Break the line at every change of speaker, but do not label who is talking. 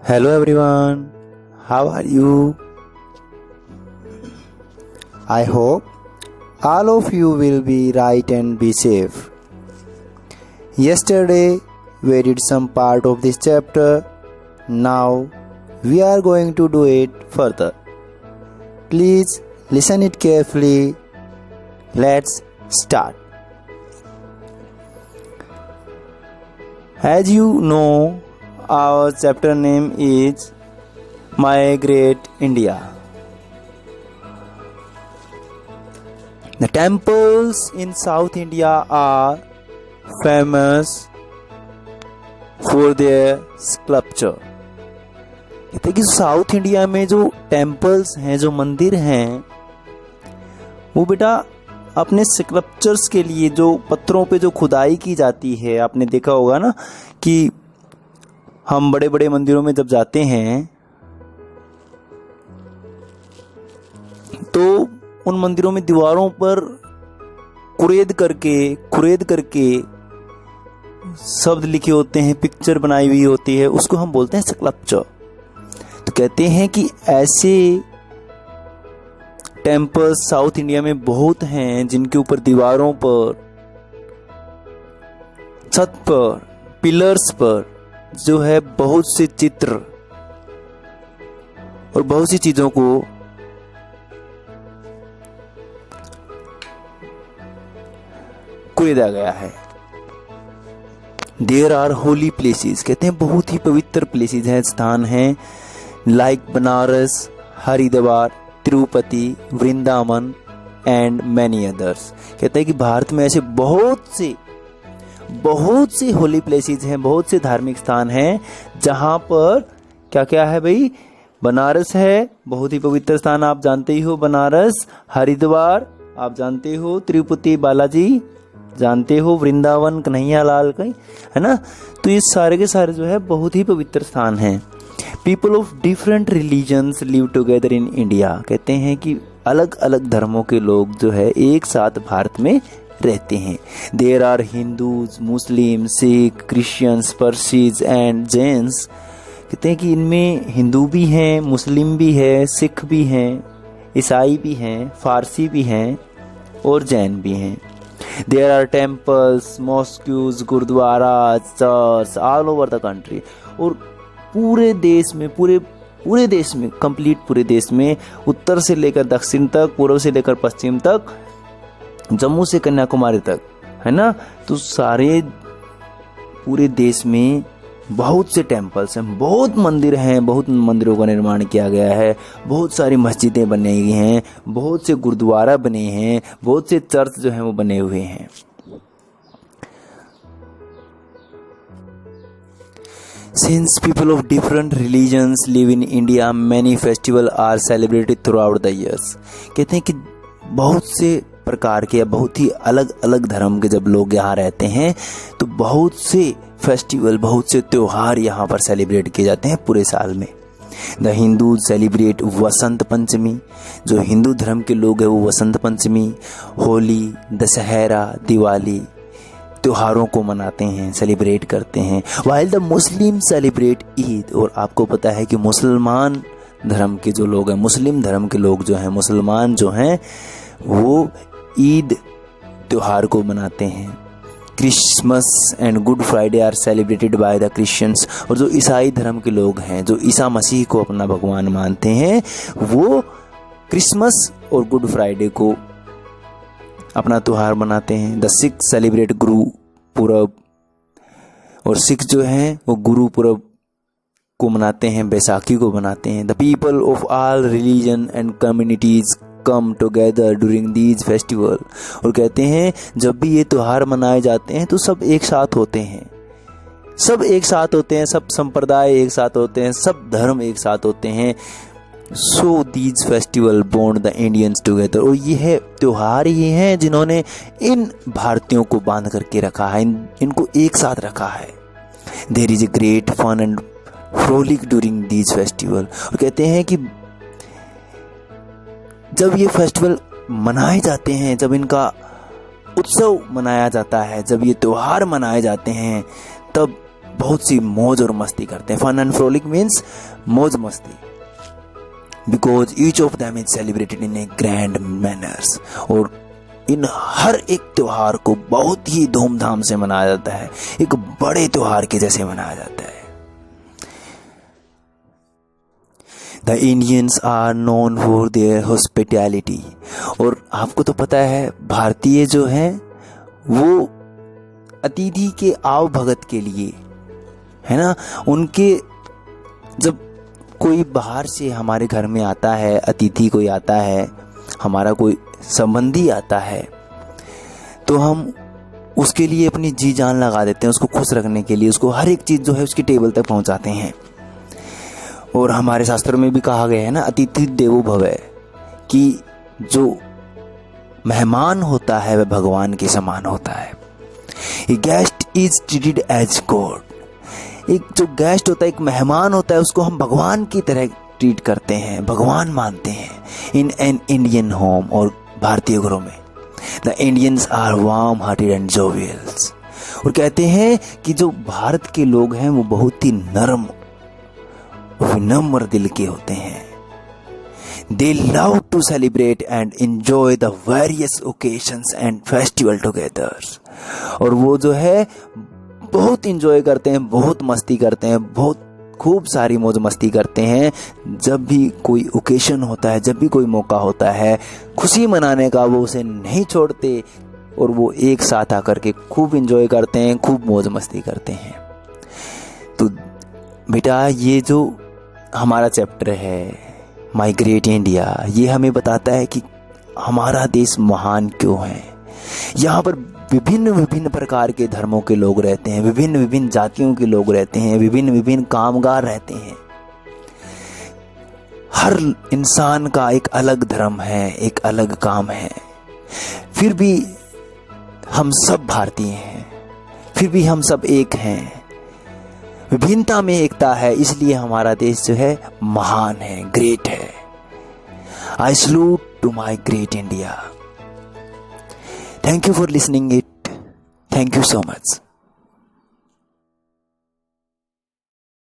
Hello everyone, how are you? I hope all of you will be right and be safe. Yesterday we did some part of this chapter. Now we are going to do it further. Please listen it carefully. Let's start. As you know, our chapter name is My Great India. The temples in South India are famous for their sculpture. कहते हैं कि south India में जो temples हैं, जो मंदिर हैं, वो बेटा अपने स्कल्पचर्स के लिए जो पत्थरों पे जो खुदाई की जाती है, आपने देखा होगा ना कि हम बड़े बड़े मंदिरों में जब जाते हैं तो उन मंदिरों में दीवारों पर कुरेद करके शब्द लिखे होते हैं, पिक्चर बनाई हुई होती है, उसको हम बोलते हैं स्कल्पचर। तो कहते हैं कि ऐसे टेम्पल्स साउथ इंडिया में बहुत हैं जिनके ऊपर दीवारों पर, छत पर, पिलर्स पर जो है बहुत से चित्र और बहुत सी चीजों को कुरेदा गया है। देयर आर होली प्लेसेस, कहते हैं बहुत ही पवित्र प्लेसेस हैं, स्थान हैं, like Banaras, Haridwar, Tirupati, Vrindavan and many others. कहते हैं कि भारत में ऐसे बहुत से होली प्लेसेस हैं, बहुत से धार्मिक स्थान हैं जहां पर क्या क्या है भाई। बनारस है, बहुत ही पवित्र स्थान, आप जानते ही हो बनारस। हरिद्वार आप जानते हो, तिरुपति बालाजी जानते हो, वृंदावन कन्हैया लाल का, है ना। तो ये सारे के सारे जो है बहुत ही पवित्र स्थान हैं। People of different religions live together in India, कहते हैं कि अलग अलग धर्मों के लोग जो है एक साथ भारत में रहते हैं। There are Hindus, Muslim, Sikh, Christians, Parsis and Jains. कहते हैं कि इनमें हिंदू भी हैं, मुस्लिम भी है, सिख भी हैं, ईसाई भी हैं, फारसी भी हैं और जैन भी हैं। There are temples, mosques, gurdwara, church all over the country. और पूरे देश में कंप्लीट पूरे देश में, उत्तर से लेकर दक्षिण तक, पूर्व से लेकर पश्चिम तक, जम्मू से कन्याकुमारी तक, है ना। तो सारे पूरे देश में बहुत से टेम्पल्स हैं, बहुत मंदिर हैं, बहुत मंदिरों का निर्माण किया गया है, बहुत सारी मस्जिदें बनी हुई हैं, बहुत से गुरुद्वारा बने हैं, बहुत से चर्च जो हैं वो बने हुए हैं। Since people of different religions live in India, many festivals are celebrated throughout the years. कहते हैं कि बहुत से प्रकार के, बहुत ही अलग अलग धर्म के जब लोग यहाँ रहते हैं तो बहुत से फेस्टिवल, बहुत से त्योहार यहाँ पर सेलिब्रेट किए जाते हैं पूरे साल में। द हिंदू सेलिब्रेट वसंत पंचमी, जो हिंदू धर्म के लोग हैं वो वसंत पंचमी, होली, दशहरा, दिवाली त्योहारों को मनाते हैं, सेलिब्रेट करते हैं। While the Muslim celebrate Eid, और आपको पता है कि मुसलमान धर्म के जो लोग हैं, मुस्लिम धर्म के लोग जो हैं, मुसलमान जो हैं वो ईद त्योहार को मनाते हैं। Christmas and Good Friday are celebrated by the Christians, और जो ईसाई धर्म के लोग हैं, जो ईसा मसीह को अपना भगवान मानते हैं, वो क्रिसमस और गुड फ्राइडे को अपना त्योहार मनाते हैं। द सिख सेलिब्रेट गुरु पूरब, और सिख जो हैं वो गुरु पूरब को मनाते हैं, बैसाखी को मनाते हैं। The people of all religion and communities come together during these festival, और कहते हैं जब भी ये त्योहार मनाए जाते हैं तो सब एक साथ होते हैं, सब संप्रदाय एक साथ होते हैं, सब धर्म एक साथ होते हैं। So these festival bond the Indians together, और ये है त्योहार ही हैं जिन्होंने इन भारतीयों को बांध करके रखा है, इनको एक साथ रखा है। There is a great fun and frolic during these festival, और कहते हैं कि जब ये फेस्टिवल मनाए जाते हैं, जब इनका उत्सव मनाया जाता है, जब ये त्योहार मनाए जाते हैं, तब बहुत सी मौज और मस्ती करते हैं। फन एंड फ्रोलिक मीन्स मौज मस्ती, because each of them is celebrated in A grand manners. और इन हर एक त्योहार को बहुत ही धूमधाम से मनाया जाता है, एक बड़े त्योहार के जैसे मनाया जाता है। The Indians are known for their hospitality. और आपको तो पता है भारतीय जो हैं वो अतिथि के आव भगत के लिए, है ना, उनके जब कोई बाहर से हमारे घर में आता है, अतिथि कोई आता है, हमारा कोई संबंधी आता है, तो हम उसके लिए अपनी जी जान लगा देते हैं, उसको खुश रखने के लिए उसको हर एक चीज़ जो है उसकी टेबल तक पहुंचाते हैं। और हमारे शास्त्रों में भी कहा गया है ना, अतिथि देवो भव, कि जो मेहमान होता है वह भगवान के समान होता है। A guest is treated as God. एक जो गेस्ट होता है, एक मेहमान होता है, उसको हम भगवान की तरह ट्रीट करते हैं, भगवान मानते हैं। इन एन इंडियन होम, और भारतीय घरों में the Indians are warm hearted and jovials. और कहते हैं कि जो भारत के लोग हैं वो बहुत ही नरम विनम्र दिल के होते हैं। They love to celebrate and enjoy the various occasions and festival together। और वो जो है बहुत इंजॉय करते हैं, बहुत मस्ती करते हैं, बहुत खूब सारी मौज मस्ती करते हैं। जब भी कोई ओकेशन होता है, जब भी कोई मौका होता है खुशी मनाने का, वो उसे नहीं छोड़ते और वो एक साथ आकर के खूब इंजॉय करते हैं, खूब मौज मस्ती करते हैं। तो बेटा ये जो हमारा चैप्टर है माई ग्रेट इंडिया, ये हमें बताता है कि हमारा देश महान क्यों है। यहाँ पर विभिन्न विभिन्न प्रकार के धर्मों के लोग रहते हैं, विभिन्न विभिन्न जातियों के लोग रहते हैं, विभिन्न विभिन्न कामगार रहते हैं। हर इंसान का एक अलग धर्म है, एक अलग काम है, फिर भी हम सब भारतीय हैं, फिर भी हम सब एक हैं। विभिन्नता में एकता है, इसलिए हमारा देश जो है महान है, ग्रेट है। I salute to my great India. Thank you for listening it. Thank you so much.